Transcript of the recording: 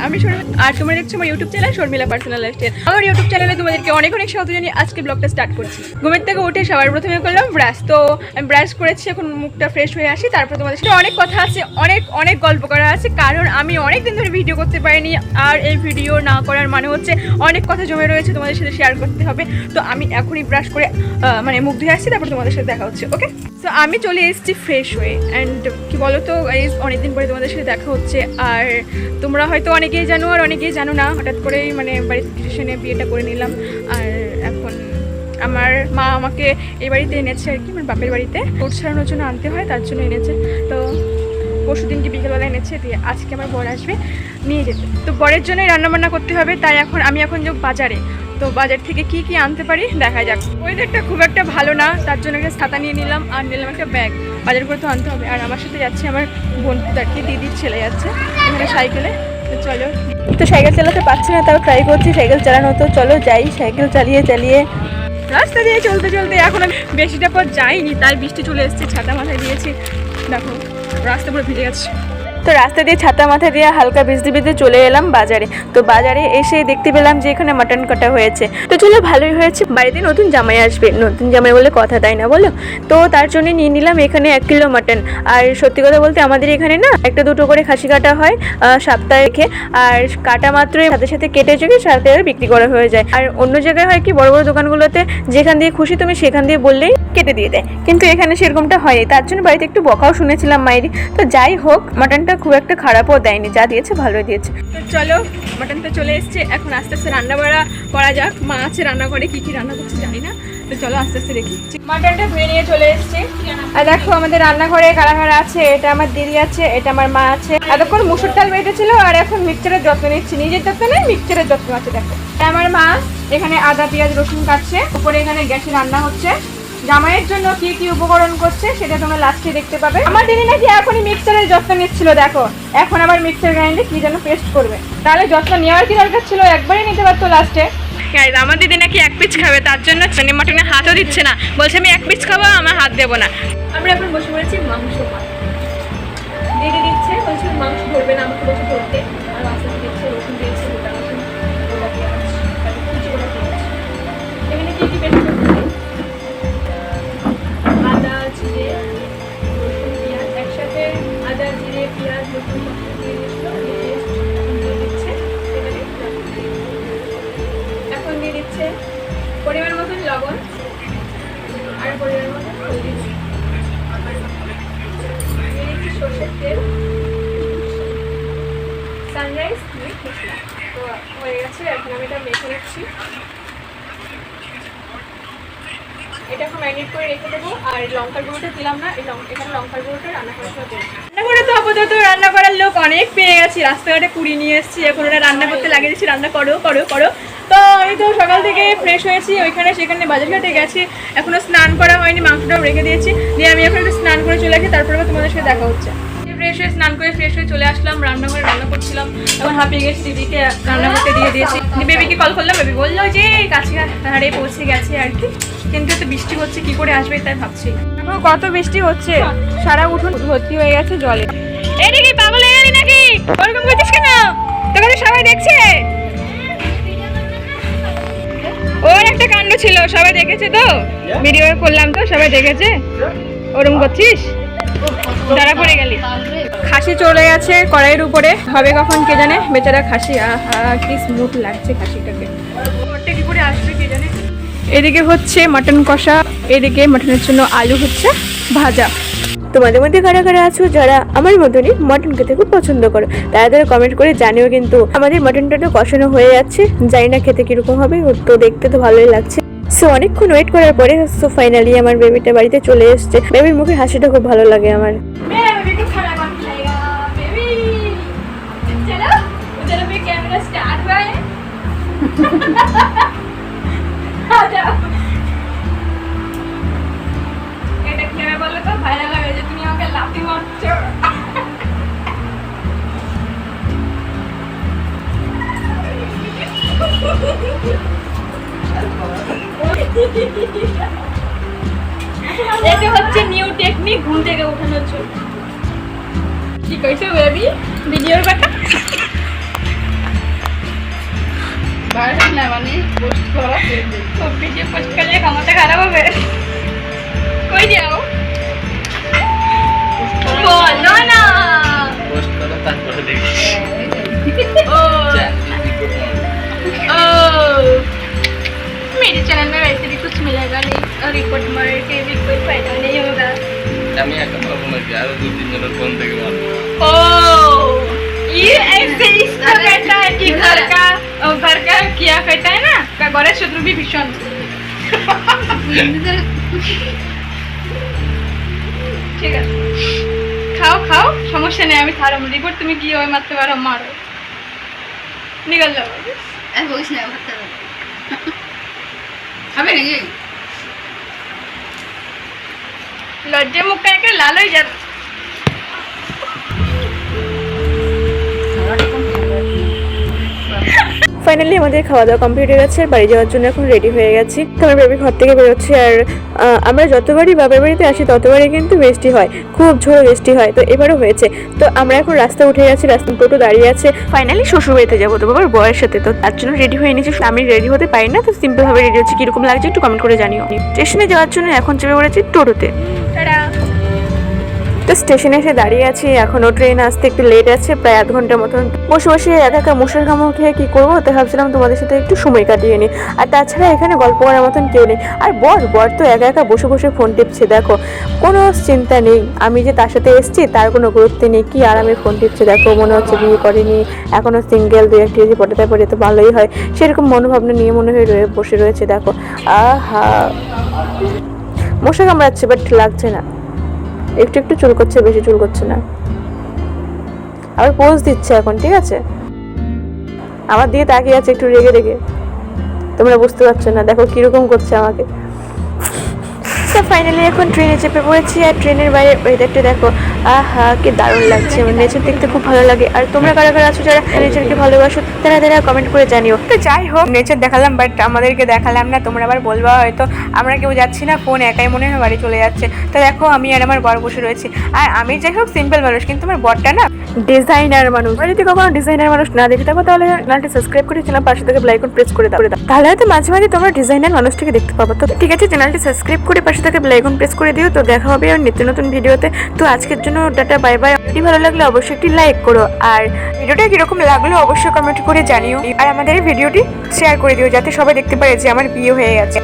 আমি শর্মিলা আর তোমরা দেখছো আমার YouTube channel Sharmila personal lifestyle. আমার ইউটিউব চ্যানেলে তোমাদেরকে অনেক অনেক স্বাগত জানিয়ে আজকে ব্লগটা স্টার্ট করছি। ঘুমের থেকে উঠে সবার প্রথমে করলাম ব্রাশ। তো আমি ব্রাশ করেছি, এখন মুখটা ফ্রেশ হয়ে আসি, তারপর তোমাদের সাথে অনেক কথা আছে, অনেক গল্প করা আছে, কারণ আমি অনেক দিন ধরে ভিডিও করতে পারিনি। আর এই ভিডিও না করার মানে হচ্ছে অনেক কথা জমে রয়েছে, তোমাদের সাথে শেয়ার করতে হবে। তো আমি এখনই ব্রাশ করে মানে মুখ ধুয়ে আসছি, তারপর তোমাদের সাথে দেখা হচ্ছে। ওকে, তো আমি চলে এসেছি ফ্রেশ হয়ে। অ্যান্ড কি বলো তো গাইজ, অনেকদিন পরে তোমাদের সাথে দেখা হচ্ছে। আর তোমরা হয়তো অনেকেই জানো আর অনেকেই জানো না, হঠাৎ করেই মানে বাড়ির ডিসিশনে বিয়েটা করে নিলাম। আর এখন আমার মা আমাকে এই বাড়িতে এনেছে আর কি, আমার বাপের বাড়িতে কোর্ট সারানোর জন্য আনতে হয়, তার জন্য এনেছে। তো পরশু দিনকে বিকেলবেলা এনেছে, দিয়ে আজকে আমার বর আসবে নিয়ে যেতে। তো বরের জন্যই রান্নাবান্না করতে হবে, তাই আমি এখন যাব বাজারে। তো বাজার থেকে কি কি আনতে পারি দেখা যাক। ওয়েদারটা খুব একটা ভালো না, তার জন্য একটা ছাতা নিয়ে নিলাম আর নিলাম একটা ব্যাগ। বাজার করে তো আনতে হবে। আর আমার সাথে যাচ্ছে আমার বোন পুতারকে, দিদির ছেলে যাচ্ছে এখানে সাইকেলে। তো চলো, তো সাইকেল চালাতে পারছি না, তাও ট্রাই করছি সাইকেল চালানো। তো চলো যাই, সাইকেল চালিয়ে রাস্তা দিয়ে চলতে এখন আমি বেশিটা পর যাইনি, তাই বৃষ্টি চলে এসেছে, ছাতা মাথায় দিয়েছি। দেখো রাস্তা পুরো ভিজে গেছে। তো রাস্তা দিয়ে ছাতা মাথা দিয়ে হালকা ভিজতে চলে এলাম বাজারে। তো বাজারে এসে দেখতে পেলাম যে এখানে মাটন কাটা হয়েছে। তো চলো, ভালোই হয়েছে, বাড়িতে নতুন জামাই আসবে, নতুন জামাই বলে কথা, তাই না বলো? তো তার জন্য নিয়ে নিলাম এখানে 1 কিলো মাটন। আর সত্যি কথা বলতে আমাদের এখানে না 1-2 করে খাসি কাটা হয় সপ্তাহে রেখে, আর কাটা মাত্রই সাথে সাথে কেটে চোখে সাথে বিক্রি করা হয়ে যায়। আর অন্য জায়গায় হয় কি, বড় বড় দোকানগুলোতে যেখান দিয়ে খুশি তুমি সেখান দিয়ে বললেই কেটে দিয়ে দেয়, কিন্তু এখানে সেরকমটা হয়নি। তার জন্য বাড়িতে একটু বকাও শুনেছিলাম মায়েরই। তো যাই হোক, মাটনটা খুব একটা খারাপও দেয়নি, যা দিয়েছে ভালোই দিয়েছে। তো চলো, মাটন তো চলে এসছে, এখন আস্তে আস্তে রান্না করা যাক। মা আছে রান্না করে, কি কি রান্না করছে জানি না। তো চলো আস্তে আস্তে দেখি। মাটনটা ধুয়ে নিয়ে চলে এসছে। আর দেখো আমাদের রান্নাঘরে কারা আছে। এটা আমার দিদি আছে, এটা আমার মা আছে। এতক্ষণ মুসুর ডাল বেটেছিল, আর এখন মিক্সচারের যত্ন নিচ্ছি। নিজের যত্ন নেই, মিক্সচারের যত্ন আছে। দেখো আমার মা এখানে আদা পেঁয়াজ রসুন কাটছে, উপরে এখানে গ্যাসে রান্না হচ্ছে। জামাইয়ের জন্য কি কি উপকরণ করছে সেটা তোমরা লাস্টে দেখতে পাবে। আমার দিদি নাকি এখনই মিক্সচারের যত্ন নিচ্ছিল। দেখো এখন আবার মিক্সচার গ্রাইন্ডে কি যেন পেস্ট করবে, তাহলে যত্ন নেওয়ার কি দরকার ছিল, একবারই নিতে পারতো লাস্টে। আমার দিদি নাকি 1 পিস খাবে, তার জন্য মাটনে হাতও দিচ্ছে না, বলছে আমি 1 পিস খাবো, আমার হাত দেবো না। আমরা এখন বসে পড়েছি মাংস ভাত। দিদি দিচ্ছে, বলছে মাংস ধরবে না, আমাকে বসে ধরতে। আর আস্তে দিচ্ছে রসুন দিয়েছে, গোটা রসুন, গোটা পেঁয়াজ, কুচি গোটা পেঁয়াজ। এখানে কি কি পেস্ট করতে হবে? আদা জিরে রসুন পেঁয়াজ একসাথে, আদা জিরে পেঁয়াজ রসুন দিয়ে দিচ্ছে। এখন দিয়ে দিচ্ছে পরিমাণ মতন লবণ আর পরিমাণ মতন হলুদ। দিয়ে দিচ্ছি সরষের তেল, সানরাইজ মিট মশলা। তো হয়ে গেছে, এখন আমি এটা মেখে নিচ্ছি। এটা এখন ম্যারিনেট করে রেখে দেবো। আর লঙ্কার গুঁড়োটা দিলাম না, এখানে লঙ্কার গুঁড়োটা রান্না করার সময় দেবো। রান্নাঘরে তো আপাতত রান্না করার লোক অনেক পেয়ে গেছি, রাস্তাঘাটে কুড়িয়ে নিয়ে এসেছি। এখন ওরা রান্না করতে লাগিয়ে দিচ্ছি, রান্না করো। তো আমি তো সকাল থেকে ফ্রেশ হয়েছি, ওইখানে সেখানে বাজারঘাটে গেছি, এখনও স্নান করা হয়নি, মাংসটাও রেখে দিয়েছি। দিয়ে আমি এখন একটু স্নান করে চলে আসি, তারপরে তোমাদের সাথে দেখা হচ্ছে। স্নান করে ফ্রেশ হয়ে চলে আসলাম, রান্নাঘরে রান্না করছিলাম। এখন হাঁপিয়ে গেছি, দিদিকে রান্না করতে দিয়ে দিয়েছি। বেবিকে কল করলাম, বেবি বললো যে কাছে হাড়ে পৌঁছে গেছে আর কি, কিন্তু তো বৃষ্টি হচ্ছে, কি করে আসবে তাই ভাবছি। এখন কত বৃষ্টি হচ্ছে, সারা উঠোন ভর্তি হয়ে গেছে জলে। এদিকে পাগল হয়ে গেলি নাকি, ওরকম করছিস কেন? তোকে সবাই দেখছে। ওর একটা কাণ্ড ছিল, সবাই দেখেছে তো, ভিডিও করলাম তো, সবাই দেখেছে। ওরকম করছিস, ধরা পড়ে গেলি। খাসি চলে গেছে কড়াইয়ের উপরে, হবে কখন কে জানে। বেচারা খাসি, কি স্মুথ লাগছে খাসিটাকে, কি করে আসবে কে জানে। এদিকে হচ্ছে মাটন কষা, এদিকে মাটনের জন্য আলু হচ্ছে ভাজা। তোমাদের মধ্যে কারা কারা আছো যারা আমার মতনই মটন খেতে খুব পছন্দ করো, তারা কমেন্ট করে জানিও। কিন্তু আমাদের মটনটা তো কষানো হয়ে যাচ্ছে, জানি না খেতে কিরকম হবে, তো দেখতে তো ভালোই লাগছে। সো অনেকক্ষণ ওয়েট করার পরে সো ফাইনালি আমার বেবিটা বাড়িতে চলে এসছে। বেবির মুখের হাসিটা খুব ভালো লাগে আমার। এটা কি হবে বলো তো, ভাইরাল হবে যে তুমি আমাকে লাফি মারছো। এটা হচ্ছে নিউ টেকনিক ঘুম থেকে ওঠানোর জন্য। কি কইছো বেবি, ভিডিওর কথা? ভাইরাল না মানে পোস্ট করা খুব বেশি পোস্ট করলে ক্ষমতা খারাপ হবে। কই যাও বলো না। পোস্ট করো তারপরে দেখি ओ मेरे चैनल में वैसे भी कुछ मिलेगा नहीं और रिपोर्ट मार के भी कोई फायदा नहीं होगा। আমি একটা পাবো নাকি আরো 2-3 জনের ফোন থেকে মারবো ओ ये ऐसे इसको कहता है कि घर का किया कहता है ना का गणेश शत्रु भी भीषण। ঠিক আছে খাও খাও সমস্যা নেই আমি থারম রিপোর্ট তুমি কি ওই মারতে পারো মারো নিকল যাও আর বলিস না ভাত খাবে নাকি লজ্জা মুখ কেন লাল হয়ে যাবে। ফাইনালি আমাদের খাওয়া দাওয়া কমপ্লিট হয়ে গেছে, বাড়ি যাওয়ার জন্য এখন রেডি হয়ে গেছি। আমার বেবি ঘর থেকে বেরোচ্ছে আর আমরা যতবারই বাবার বাড়িতে আসি ততবারই কিন্তু বৃষ্টি হয়, খুব ঝোড়ো বৃষ্টি হয়। তো এবারও হয়েছে। তো আমরা এখন রাস্তা উঠে গেছি, রাস্তা টোটো দাঁড়িয়ে আছে। ফাইনালি শ্বশুর বাড়িতে যাবো তো বাবার বয়ের সাথে, তো তার জন্য রেডি হয়ে নিয়েছি। আমি রেডি হতে পারি না, তো সিম্পল ভাবে রেডি হচ্ছে। কিরকম লাগছে একটু কমেন্ট করে জানিও। স্টেশনে যাওয়ার জন্য এখন চেপে পড়েছি টোটোতে। তো স্টেশনে এসে দাঁড়িয়ে আছি, এখনও ট্রেন আসতে একটু লেট আছে, প্রায় আধ ঘন্টার মতন। বসে বসে একা একা মশার কামড় খেয়ে কী করবো, তো ভাবছিলাম তোমাদের সাথে একটু সময় কাটিয়ে নিই। আর তাছাড়া এখানে গল্প করার মতন কেউ নেই। আর বর তো একা একা বসে বসে ফোন টিপছে, দেখো কোনো চিন্তা নেই। আমি যে তার সাথে এসেছি তার কোনো গুরুত্ব নেই, কি আরামে ফোন টিপছে দেখো, মনে হচ্ছে বিয়ে করেনি, এখনও সিঙ্গেল, 2-1টি যদি পটাতে পড়ে তো ভালোই হয়, সেরকম মনোভাবনা নিয়ে মনে হয় বসে রয়েছে। দেখো আহা মশা কামড়াচ্ছে বাট লাগছে না, একটু একটু চুল করছে, বেশি চুল করছে না। আবার পোজ দিচ্ছে এখন, ঠিক আছে আমার দিকে তাকিয়ে আছে একটু রেগে রেগে, তোমরা বুঝতে পারছো না, দেখো কিরকম করছে আমাকে। তো ফাইনালি এখন ট্রেনে চেপে পড়েছি, আর ট্রেনের বাইরে ওয়েদারটা দেখো, আহা কি দারুণ লাগছে। আমার নেচার দেখতে খুব ভালো লাগে। আর তোমরা কারা কারা আছো যারা নেচারকে ভালোবাসো তারা কমেন্ট করে জানিও। তো যাই হোক, নেচার দেখালাম বাট আমাদেরকে দেখালাম না, তোমরা আবার বলবা হয়তো আমরা কেউ যাচ্ছি না, ফোন একাই মনে হয় বাড়ি চলে যাচ্ছে। তো দেখো আমি আর আমার বর বসে রয়েছি। আর আমি যাই হোক সিম্পল মানুষ, কিন্তু আমার বরটা না ডিজাইনার মানুষ। যদি কখনো ডিজাইনার মানুষ না দেখে থাকো তাহলে চ্যানেলটি সাবস্ক্রাইব করে চ্যানেল পাশে থেকে বেল আইকন প্রেস করে দাও, তাহলে হয়তো মাঝে মাঝে তোমরা ডিজাইনার মানুষটাকে দেখতে পাবো। তো ঠিক আছে, চ্যানেলটি সাবস্ক্রাইব করে পাশে থেকে বেল আইকন প্রেস করে দিও। তো দেখা হবে আর নিত্য নতুন ভিডিওতে। তো আজকের জন্য টাটা বাই বাই। ভিডিও ভালো লাগলে অবশ্যই একটি লাইক করো, আর ভিডিওটা কিরকম লাগলো অবশ্যই কমেন্ট করে জানিও। আর আমাদের এই ভিডিওটি শেয়ার করে দিও যাতে সবাই দেখতে পারে যে আমার বিয়ে হয়ে গেছে।